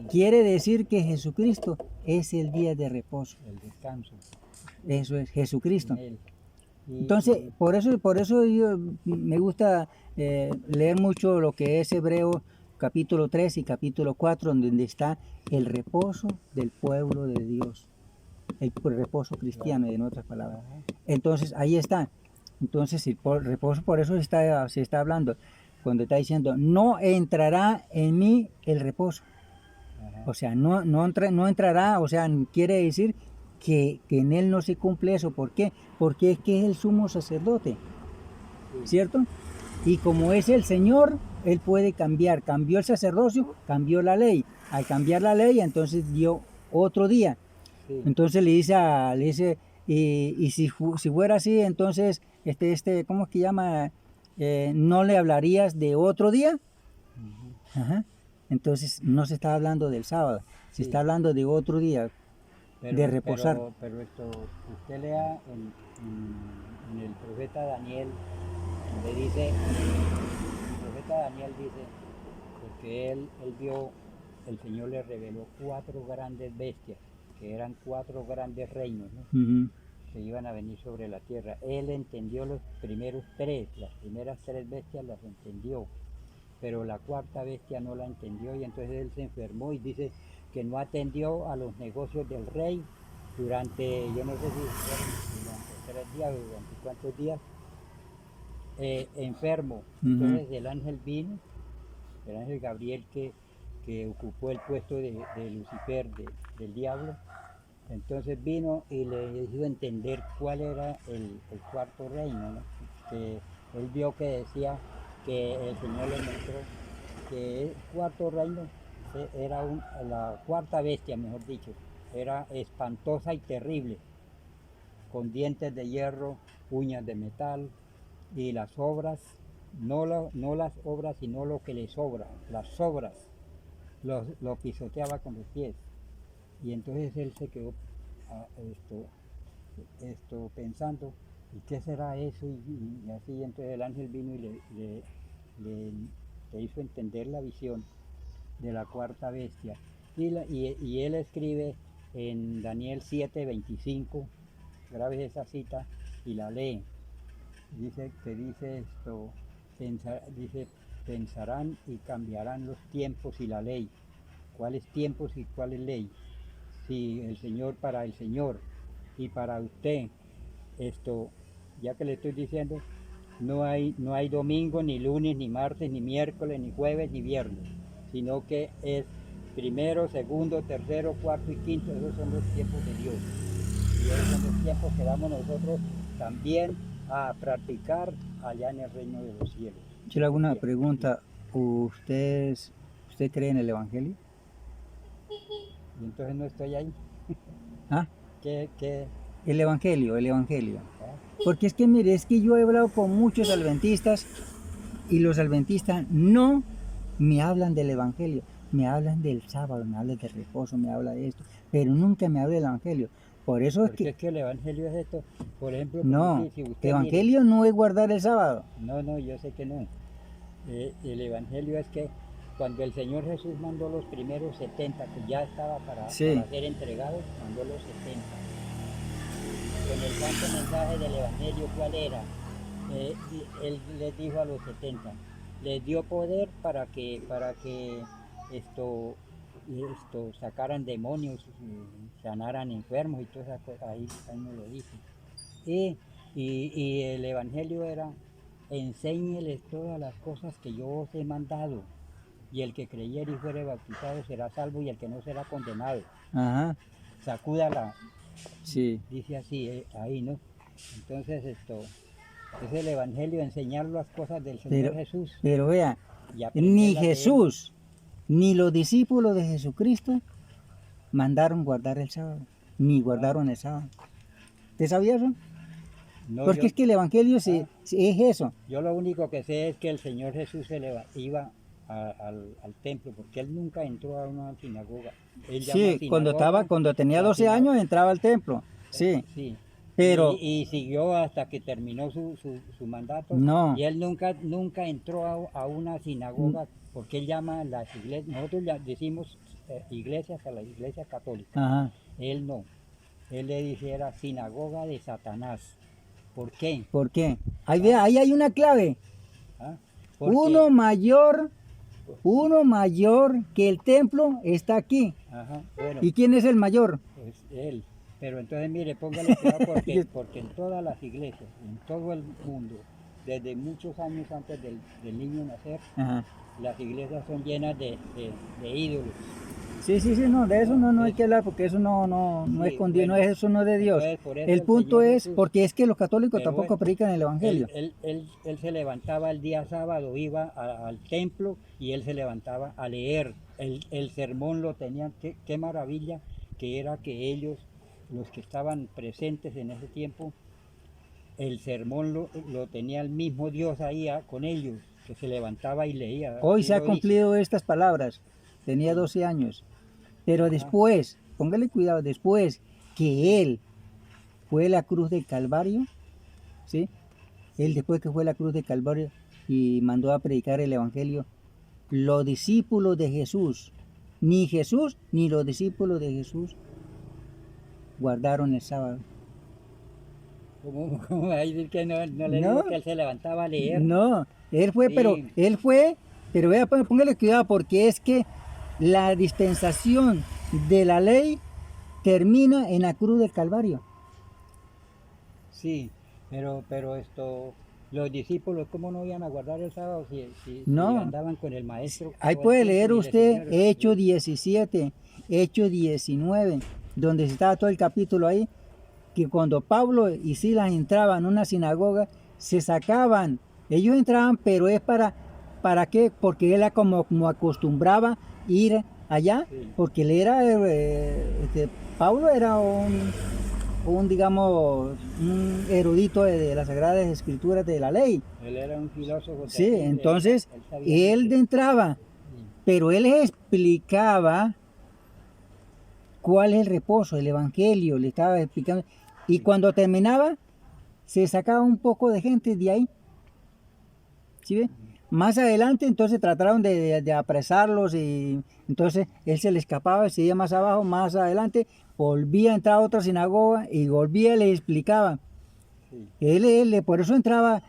quiere decir que Jesucristo es el día de reposo. El descanso Eso es Jesucristo. en él. Entonces, por eso yo me gusta leer mucho lo que es Hebreos capítulo 3 y capítulo 4, donde está el reposo del pueblo de Dios, el reposo cristiano, en otras palabras. Ajá. Entonces, ahí está. Entonces, el reposo, por eso se está hablando, cuando está diciendo, no entrará en mí el reposo. Ajá. O sea, no entrará, o sea, quiere decir que en él no se cumple eso. ¿Por qué? Porque es que es el sumo sacerdote, Sí. ¿cierto? Y como es el Señor, Él puede cambiar. Cambió el sacerdocio, cambió la ley. Al cambiar la ley, entonces dio otro día. Sí. Entonces le dice y si fuera así, entonces, ¿cómo es que llama? ¿No le hablarías de otro día? Ujú. Ajá. Entonces no se está hablando del sábado, se Sí. está hablando de otro día, de reposar. Pero esto, usted lea en el profeta Daniel, donde dice, el profeta Daniel dice, porque él vio, el Señor le reveló 4 grandes bestias, que eran 4 grandes reinos, ¿no? Ujú. Que iban a venir sobre la tierra. Él entendió los primeros 3, las primeras 3 bestias las entendió, pero la 4ª bestia no la entendió y entonces él se enfermó y dice que no atendió a los negocios del rey durante, yo no sé si fueron durante 3 días o durante cuántos días, enfermo. Entonces el ángel vino, el ángel Gabriel que ocupó el puesto de Lucifer, del diablo, entonces vino y le hizo entender cuál era el 4º reino, ¿no? Que él vio que decía que el Señor le mostró que el 4º reino era la 4ª bestia, mejor dicho, era espantosa y terrible, con dientes de hierro, uñas de metal, y las obras, no las obras, sino lo que le sobra, las sobras, lo pisoteaba con los pies. Y entonces él se quedó pensando, ¿y qué será eso? Y así, entonces el ángel vino y le hizo entender la visión de la 4ª bestia. Y él escribe en Daniel 7:25, grabe esa cita y la lee. Dice pensarán y cambiarán los tiempos y la ley. ¿Cuáles tiempos y cuál es ley? Si el Señor para el Señor y para usted, ya que le estoy diciendo, no hay domingo, ni lunes, ni martes, ni miércoles, ni jueves, ni viernes, sino que es primero, segundo, tercero, cuarto y quinto. Esos son los tiempos de Dios. Y esos son los tiempos que vamos nosotros también a practicar allá en el reino de los cielos. Yo le hago una pregunta. ¿Usted cree en el Evangelio? Y entonces no estoy ahí. ¿Ah? ¿Qué? El Evangelio. ¿Ah? Porque es que mire, es que yo he hablado con muchos adventistas y los adventistas no me hablan del Evangelio, me hablan del sábado, me hablan del reposo, me hablan de esto, pero nunca me hablan del Evangelio. Por eso es Porque es que el Evangelio es esto, por ejemplo, no, si usted Evangelio no es guardar el sábado. No, yo sé que no. El Evangelio es que cuando el Señor Jesús mandó los primeros 70, que ya estaba para ser entregados, mandó los 70. Con el santo mensaje del Evangelio, ¿cuál era? Él les dijo a los 70, les dio poder para que sacaran demonios, sanaran enfermos y todas esas cosas, ahí nos lo dice. Y el Evangelio era, enséñeles todas las cosas que yo os he mandado, y el que creyere y fuere bautizado será salvo, y el que no será condenado. Ajá. Sacúdala. Sí. Dice así, ahí, ¿no? Entonces es el Evangelio, enseñar las cosas del Señor Jesús. Pero vea, ni Jesús, ni los discípulos de Jesucristo mandaron guardar el sábado, ni guardaron el sábado. ¿Usted sabía eso? No, porque es que el Evangelio es eso. Yo lo único que sé es que el Señor Jesús iba al templo, porque él nunca entró a una sinagoga. Sí, cuando tenía 12 años entraba al templo. Sí. Sí. Pero y siguió hasta que terminó su mandato. No. Y él nunca entró a una sinagoga porque él llama las iglesias, nosotros ya decimos iglesias a la iglesia católica. Ajá. Él no. Él le dice era sinagoga de Satanás. ¿Por qué? ¿Por qué? Ahí hay una clave. ¿Ah? Porque- Uno mayor que el templo está aquí. Ajá, bueno, ¿Y quién es el mayor? pues él. Pero entonces mire, póngale cuidado porque en todas las iglesias, en todo el mundo, desde muchos años antes del niño nacer, Ajá. las iglesias son llenas de ídolos. Sí, no, de eso no hay que hablar porque eso no Sí, es con Dios, bueno, eso no es de Dios. entonces, por eso El el punto Señor es, Jesús- porque es que los católicos Pero tampoco bueno, predican el Evangelio. Él se levantaba el día sábado, iba al templo y él se levantaba a leer. El sermón lo tenían, qué maravilla que era que ellos, los que estaban presentes en ese tiempo, el sermón lo tenía el mismo Dios ahí con ellos, que se levantaba y leía. Hoy Así se ha lo dice. cumplido estas palabras. Tenía 12 años. Pero después, póngale cuidado, después que él fue a la cruz del Calvario, ¿sí? Él después que fue a la cruz del Calvario y mandó a predicar el Evangelio, los discípulos de Jesús, ni Jesús ni los discípulos de Jesús guardaron el sábado. ¿Cómo va a decir que no le No. digo que él se levantaba a leer? No, él fue, Sí. pero vea, póngale cuidado porque es que la dispensación de la ley termina en la cruz del Calvario. Sí, pero los discípulos, ¿cómo no iban a guardar el sábado si No. andaban con el maestro? Ahí todo el puede tiempo leer y les usted enseñaron? Hechos 17, Hechos 19, donde está todo el capítulo ahí, que cuando Pablo y Silas entraban en una sinagoga, se sacaban, ellos entraban, pero es ¿para qué? Porque él era como acostumbraba ir allá, Sí. porque él era, Pablo era digamos, un erudito de las Sagradas Escrituras de la ley. Él era un filósofo. Sí, terrible, entonces sabía él mucho. entraba, Sí. pero él les explicaba cuál es el reposo, el Evangelio, le estaba explicando. Y cuando terminaba, se sacaba un poco de gente de ahí. ¿Sí ve? Más adelante, entonces trataron de apresarlos y entonces él se le escapaba, se iba más abajo, más adelante, volvía a entrar a otra sinagoga y volvía y les explicaba. Sí. Él por eso entraba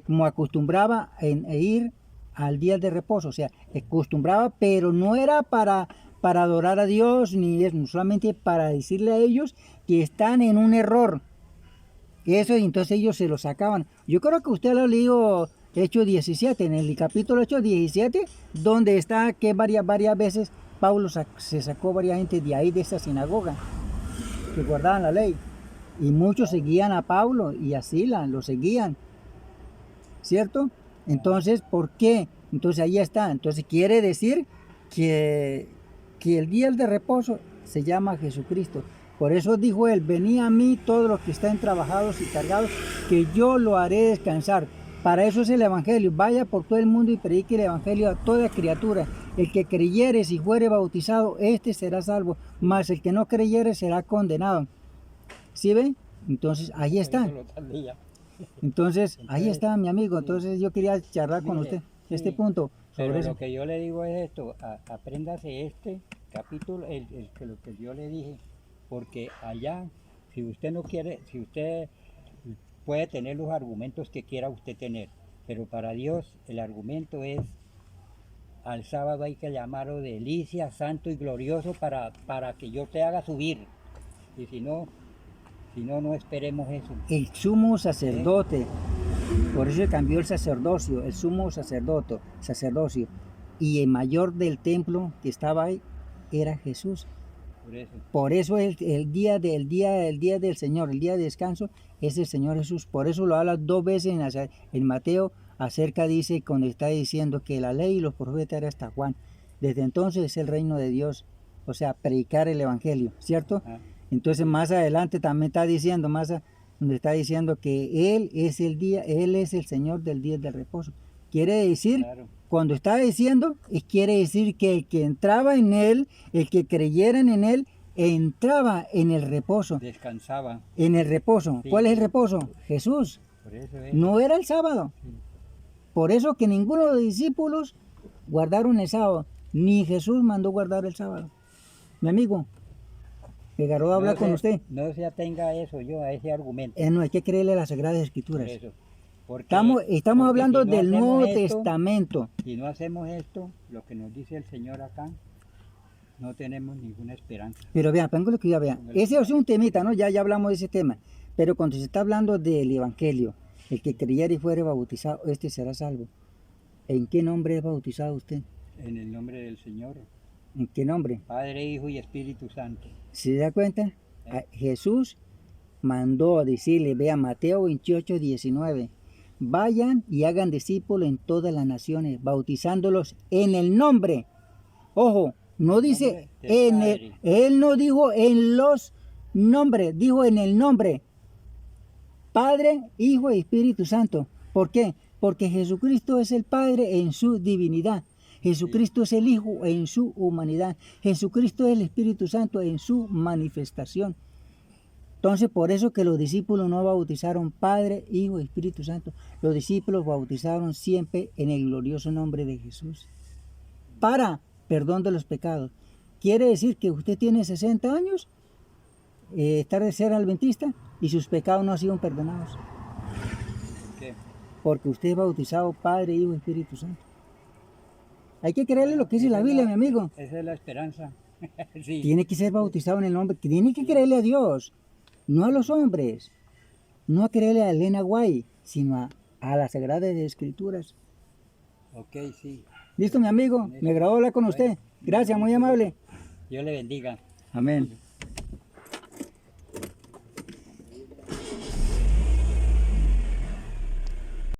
como acostumbraba a ir al día de reposo, o sea, acostumbraba, pero no era para adorar a Dios, ni es solamente para decirle a ellos que están en un error. Eso, y entonces ellos se lo sacaban. Yo creo que usted lo ha leído Hechos 17, en el capítulo 17, donde está que varias veces Pablo se sacó varias gente de ahí, de esa sinagoga, que guardaban la ley. Y muchos seguían a Pablo y a Silas, lo seguían. ¿Cierto? Entonces, ¿por qué? Entonces ahí está. Entonces quiere decir que el día de reposo se llama Jesucristo. Por eso dijo él, venid a mí todos los que están trabajados y cargados, que yo lo haré descansar. Para eso es el Evangelio. Vaya por todo el mundo y predique el Evangelio a toda criatura. El que creyere y fuere bautizado, este será salvo. Mas el que no creyere será condenado. ¿Sí ven? Entonces ahí está. Eso lo sabía. Entonces ahí está mi amigo. Entonces yo quería charlar con Mire, usted este sí, punto Pero sobre eso. lo que yo le digo es esto, apréndase este capítulo, lo que yo le dije, porque allá, si usted no quiere, si usted puede tener los argumentos que quiera usted tener, pero para Dios el argumento es, al sábado hay que llamarlo delicia, santo y glorioso para que yo te haga subir, y si no, no esperemos eso. El sumo sacerdote, por eso cambió el sacerdocio, el sumo sacerdocio, y el mayor del templo que estaba ahí era Jesús. Por eso el día del Señor, el día de descanso, es el Señor Jesús. Por eso lo habla dos veces en Mateo, acerca dice, cuando está diciendo que la ley y los profetas era hasta Juan. Desde entonces es el reino de Dios, o sea, predicar el Evangelio, ¿cierto? Entonces más adelante también está diciendo, donde está diciendo que Él es el Señor del día del reposo. Quiere decir, Claro. Cuando está diciendo, quiere decir que el que entraba en Él, el que creyeran en Él, entraba en el reposo. Descansaba. En el reposo. Sí. ¿Cuál es el reposo? Jesús. Por eso es. No era el sábado. Sí. Por eso que ninguno de los discípulos guardaron el sábado. Ni Jesús mandó guardar el sábado. Mi amigo, Figueroa habla con usted. No se atenga a eso, yo, a ese argumento. No hay que creerle a las Sagradas Por Escrituras. eso. Porque, Estamos porque hablando si no del hacemos Nuevo esto, Testamento. Si no hacemos esto, lo que nos dice el Señor acá, no tenemos ninguna esperanza. Pero vean, pongo lo que ya vean. Ese es un temita, ¿no? Ya hablamos de ese tema. Pero cuando se está hablando del Evangelio, el que creyere y fuere bautizado, este será salvo. ¿En qué nombre es bautizado usted? En el nombre del Señor, ¿En qué nombre? Padre, Hijo y Espíritu Santo. ¿Se da cuenta? Jesús mandó a decirle, vea Mateo 28, 19, vayan y hagan discípulos en todas las naciones, bautizándolos en el nombre. Ojo, no dice en el, él no dijo en los nombres, dijo en el nombre. Padre, Hijo y Espíritu Santo. ¿Por qué? Porque Jesucristo es el Padre en su divinidad. Jesucristo es el Hijo en su humanidad. Jesucristo es el Espíritu Santo en su manifestación. Entonces, por eso que los discípulos no bautizaron Padre, Hijo y Espíritu Santo. Los discípulos bautizaron siempre en el glorioso nombre de Jesús. Para perdón de los pecados. Quiere decir que usted tiene 60 años, está de ser adventista y sus pecados no han sido perdonados. ¿Por qué? Porque usted es bautizado Padre, Hijo y Espíritu Santo. Hay que creerle lo que dice la Biblia, mi amigo. Esa es la esperanza. Sí. Tiene que ser bautizado en el nombre, tiene que creerle a Dios, no a los hombres, no a creerle a Elena White, sino a las Sagradas Escrituras. Ok, sí. ¿Listo, mi amigo? Me agradó hablar con usted. Gracias, muy amable. Dios le bendiga. Amén.